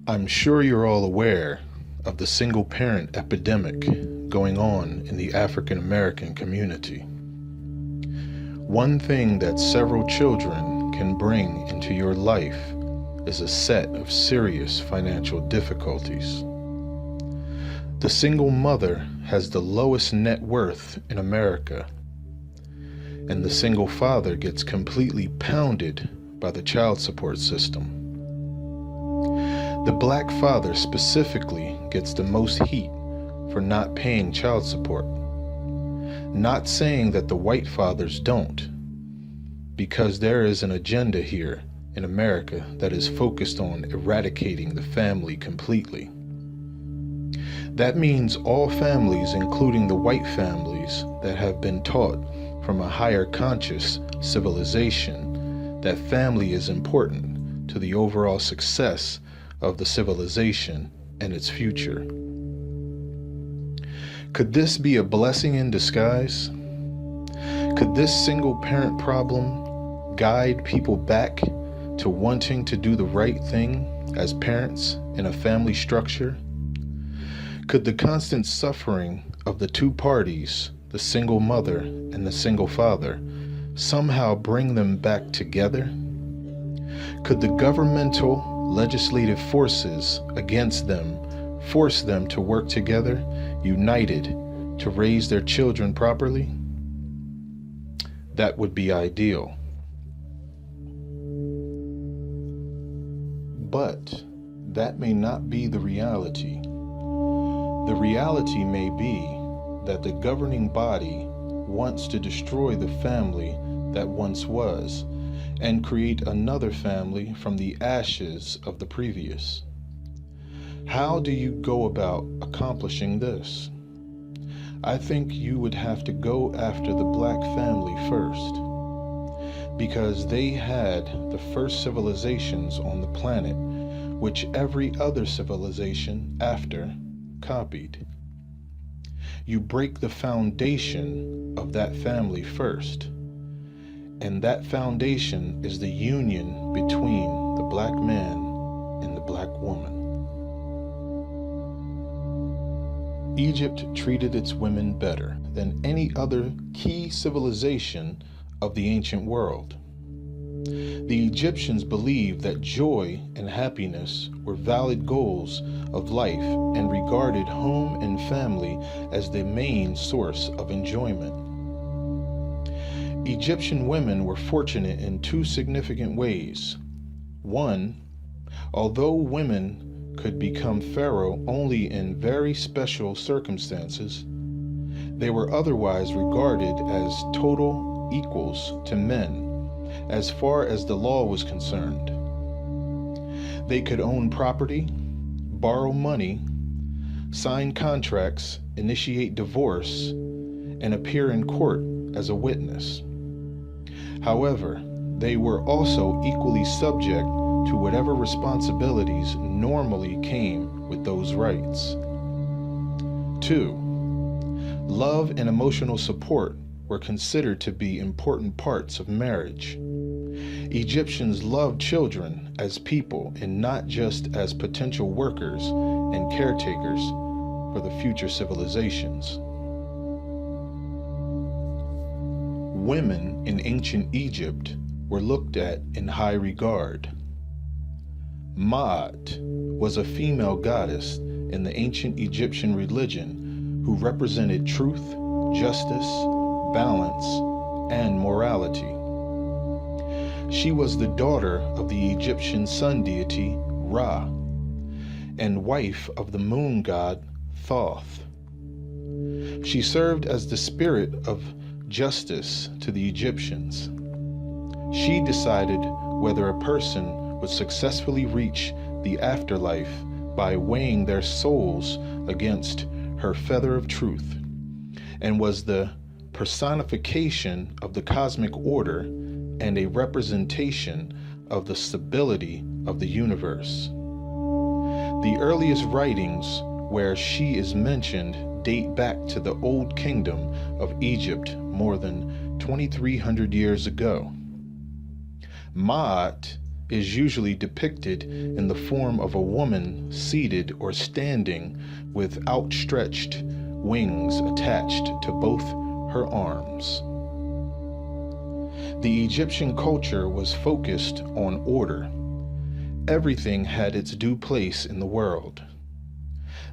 I'm sure you're all aware of the single parent epidemic going on in the African American community. One thing that several children can bring into your life is a set of serious financial difficulties. The single mother has the lowest net worth in America, and the single father gets completely pounded by the child support system. The black father specifically gets the most heat for not paying child support. Not saying that the white fathers don't, because there is an agenda here in America that is focused on eradicating the family completely. That means all families, including the white families that have been taught from a higher conscious civilization that family is important to the overall success of the civilization and its future. Could this be a blessing in disguise? Could this single parent problem guide people back to wanting to do the right thing as parents in a family structure? Could the constant suffering of the two parties, the single mother and the single father, somehow bring them back together? Could the governmental legislative forces against them force them to work together, united, to raise their children properly? That would be ideal. But that may not be the reality. The reality may be that the governing body wants to destroy the family that once was and create another family from the ashes of the previous. How do you go about accomplishing this? I think you would have to go after the black family first, because they had the first civilizations on the planet, which every other civilization after copied. You break the foundation of that family first. And that foundation is the union between the black man and the black woman. Egypt treated its women better than any other key civilization of the ancient world. The Egyptians believed that joy and happiness were valid goals of life and regarded home and family as the main source of enjoyment. Egyptian women were fortunate in two significant ways. One, although women could become pharaoh only in very special circumstances, they were otherwise regarded as total equals to men as far as the law was concerned. They could own property, borrow money, sign contracts, initiate divorce, and appear in court as a witness. However, they were also equally subject to whatever responsibilities normally came with those rights. 2. Love and emotional support were considered to be important parts of marriage. Egyptians loved children as people and not just as potential workers and caretakers for the future civilizations. Women in ancient Egypt were looked at in high regard. Maat was a female goddess in the ancient Egyptian religion who represented truth, justice, balance, and morality. She was the daughter of the Egyptian sun deity Ra and wife of the moon god Thoth. She served as the spirit of justice to the Egyptians. She decided whether a person would successfully reach the afterlife by weighing their souls against her feather of truth, and was the personification of the cosmic order and a representation of the stability of the universe. The earliest writings where she is mentioned date back to the Old Kingdom of Egypt more than 2,300 years ago. Maat is usually depicted in the form of a woman seated or standing with outstretched wings attached to both her arms. The Egyptian culture was focused on order. Everything had its due place in the world.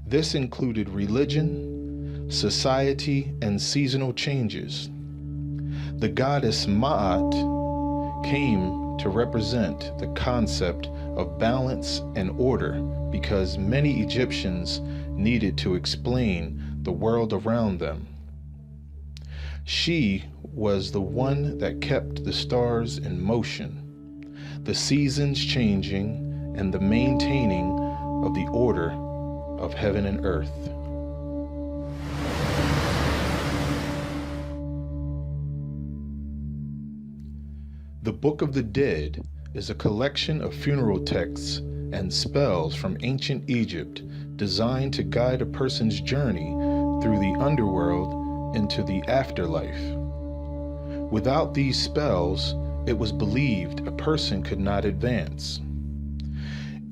This included religion, society, and seasonal changes. The goddess Ma'at came to represent the concept of balance and order because many Egyptians needed to explain the world around them. She was the one that kept the stars in motion, the seasons changing, and the maintaining of the order of heaven and earth. The Book of the Dead is a collection of funeral texts and spells from ancient Egypt designed to guide a person's journey through the underworld into the afterlife. Without these spells, it was believed a person could not advance.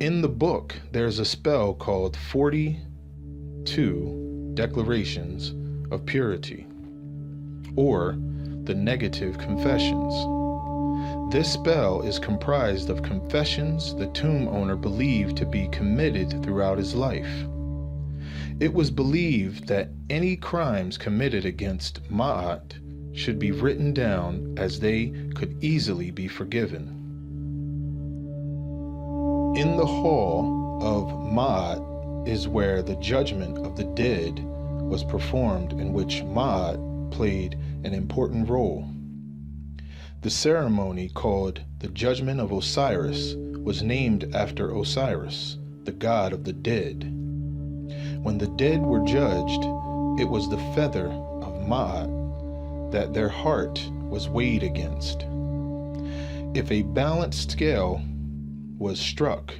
In the book, there's a spell called 42 Declarations of Purity, or the Negative Confessions. This spell is comprised of confessions the tomb owner believed to be committed throughout his life. It was believed that any crimes committed against Ma'at should be written down as they could easily be forgiven. In the hall of Ma'at is where the judgment of the dead was performed, in which Ma'at played an important role. The ceremony, called the Judgment of Osiris, was named after Osiris, the god of the dead. When the dead were judged, it was the feather of Ma'at that their heart was weighed against. If a balanced scale was struck,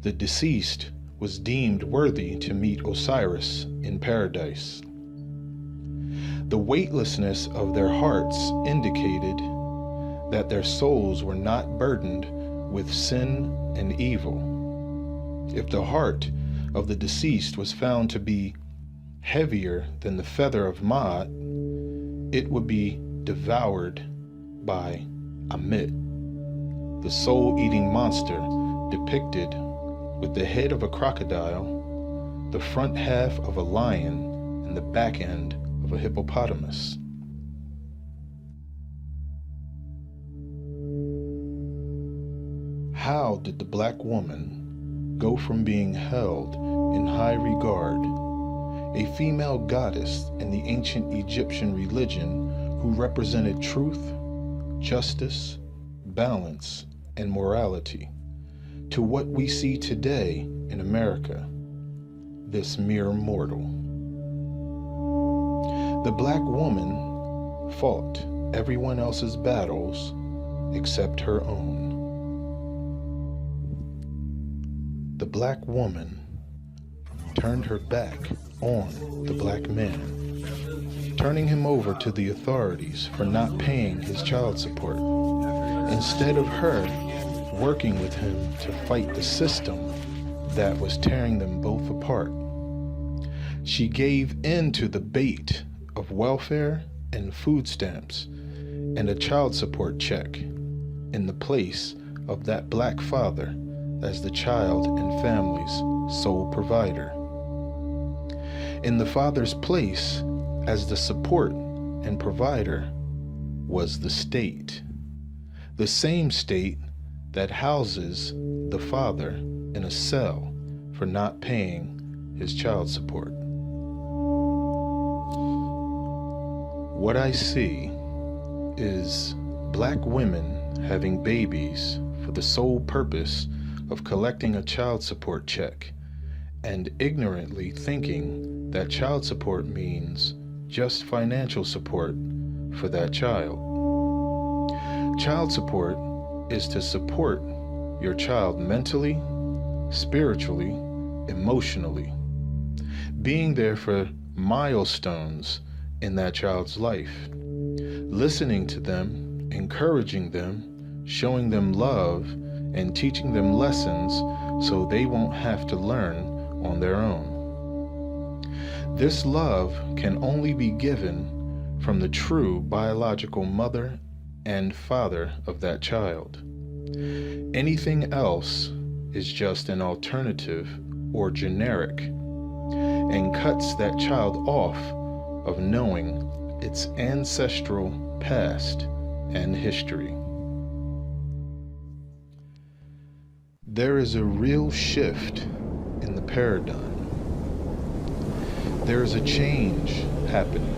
the deceased was deemed worthy to meet Osiris in paradise. The weightlessness of their hearts indicated that their souls were not burdened with sin and evil. If the heart of the deceased was found to be heavier than the feather of Ma'at, it would be devoured by Amit, the soul-eating monster depicted with the head of a crocodile, the front half of a lion, and the back end of a hippopotamus. How did the black woman go from being held in high regard, a female goddess in the ancient Egyptian religion who represented truth, justice, balance, and morality, to what we see today in America, this mere mortal? The black woman fought everyone else's battles except her own. The black woman turned her back on the black man, turning him over to the authorities for not paying his child support, instead of her working with him to fight the system that was tearing them both apart. She gave in to the bait of welfare and food stamps and a child support check in the place of that black father as the child and family's sole provider. In the father's place as the support and provider was the state, the same state that houses the father in a cell for not paying his child support. What I see is black women having babies for the sole purpose of collecting a child support check and ignorantly thinking that child support means just financial support for that child. Child support is to support your child mentally, spiritually, emotionally, being there for milestones in that child's life, listening to them, encouraging them, showing them love, and teaching them lessons so they won't have to learn on their own. This love can only be given from the true biological mother and father of that child. Anything else is just an alternative or generic, and cuts that child off of knowing its ancestral past and history. There is a real shift in the paradigm. There is a change happening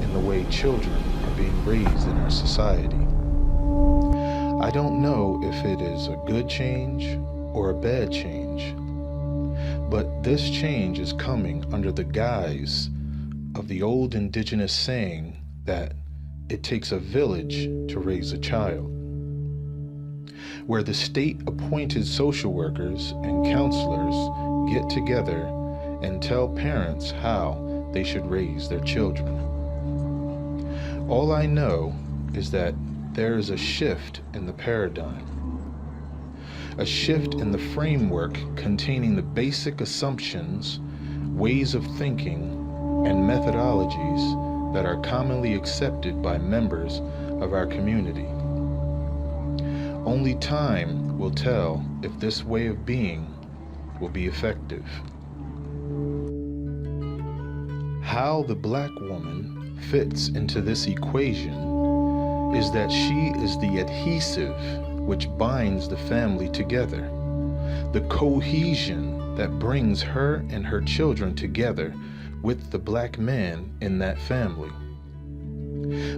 in the way children are being raised in our society. I don't know if it is a good change or a bad change, but this change is coming under the guise of the old indigenous saying that it takes a village to raise a child, where the state-appointed social workers and counselors get together and tell parents how they should raise their children. All I know is that there is a shift in the paradigm, a shift in the framework containing the basic assumptions, ways of thinking, and methodologies that are commonly accepted by members of our community. Only time will tell if this way of being will be effective. How the Black woman fits into this equation is that she is the adhesive which binds the family together, the cohesion that brings her and her children together with the Black man in that family.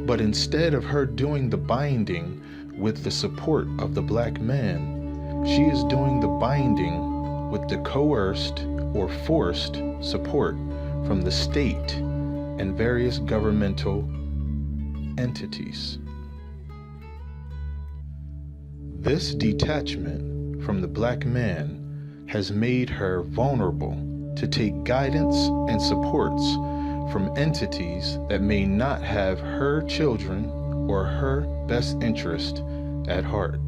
But instead of her doing the binding with the support of the Black man, she is doing the binding with the coerced or forced support from the state and various governmental entities. This detachment from the Black man has made her vulnerable to take guidance and supports from entities that may not have her children or her best interest at heart.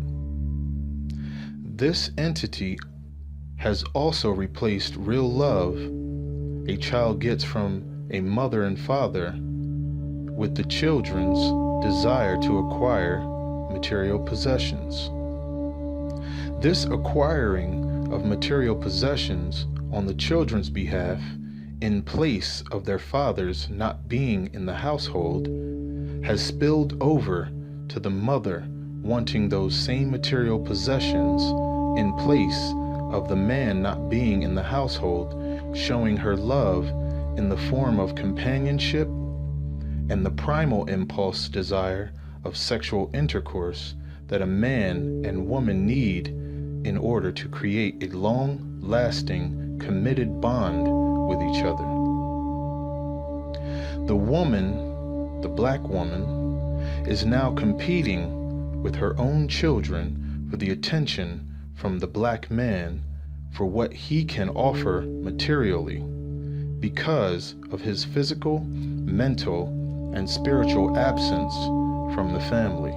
This entity has also replaced real love a child gets from a mother and father with the children's desire to acquire material possessions. This acquiring of material possessions on the children's behalf in place of their fathers not being in the household has spilled over to the mother wanting those same material possessions in place of the man not being in the household, showing her love in the form of companionship and the primal impulse desire of sexual intercourse that a man and woman need in order to create a long-lasting, committed bond with each other. The woman, the Black woman, is now competing with her own children for the attention from the Black man for what he can offer materially because of his physical, mental, and spiritual absence from the family.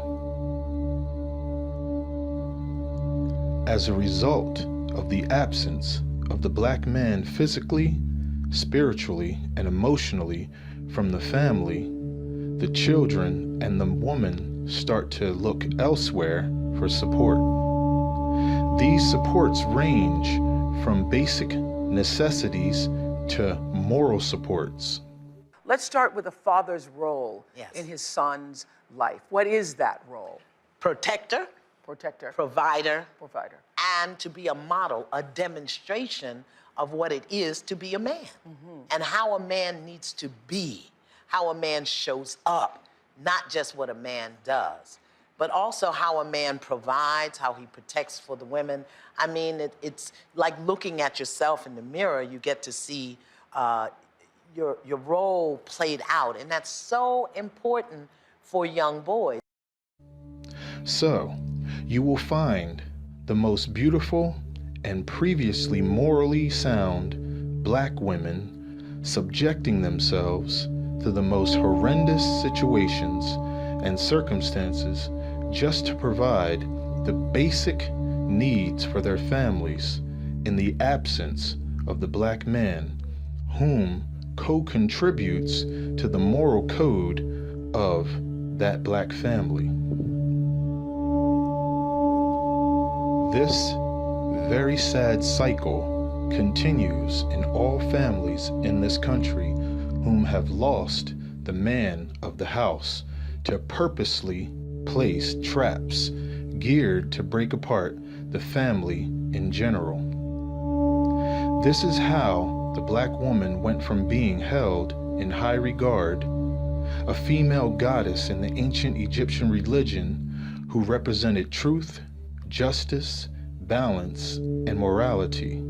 As a result of the absence of the Black man physically, spiritually, and emotionally from the family, the children and the woman start to look elsewhere for support. These supports range from basic necessities to moral supports. Let's start with a father's role in his son's life. What is that role? Protector. Protector. Provider. Provider. And to be a model, a demonstration of what it is to be a man. And how a man needs to be, how a man shows up, not just what a man does, but also how a man provides, how he protects for the women. I mean, it's like looking at yourself in the mirror, you get to see your role played out, and that's so important for young boys. So, you will find the most beautiful and previously morally sound Black women subjecting themselves to the most horrendous situations and circumstances just to provide the basic needs for their families in the absence of the black man, whom co-contributes to the moral code of that black family. This very sad cycle continues in all families in this country whom have lost the man of the house to purposely place traps geared to break apart the family in general. This is how the black woman went from being held in high regard, a female goddess in the ancient Egyptian religion who represented truth, justice, balance, and morality,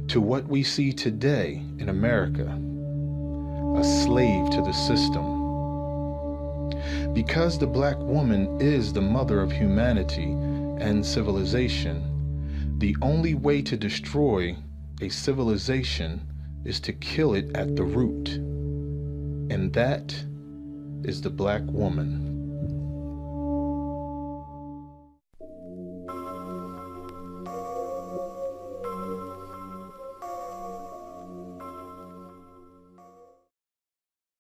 to what we see today in America, a slave to the system. Because the black woman is the mother of humanity and civilization, the only way to destroy a civilization is to kill it at the root, and that is the black woman.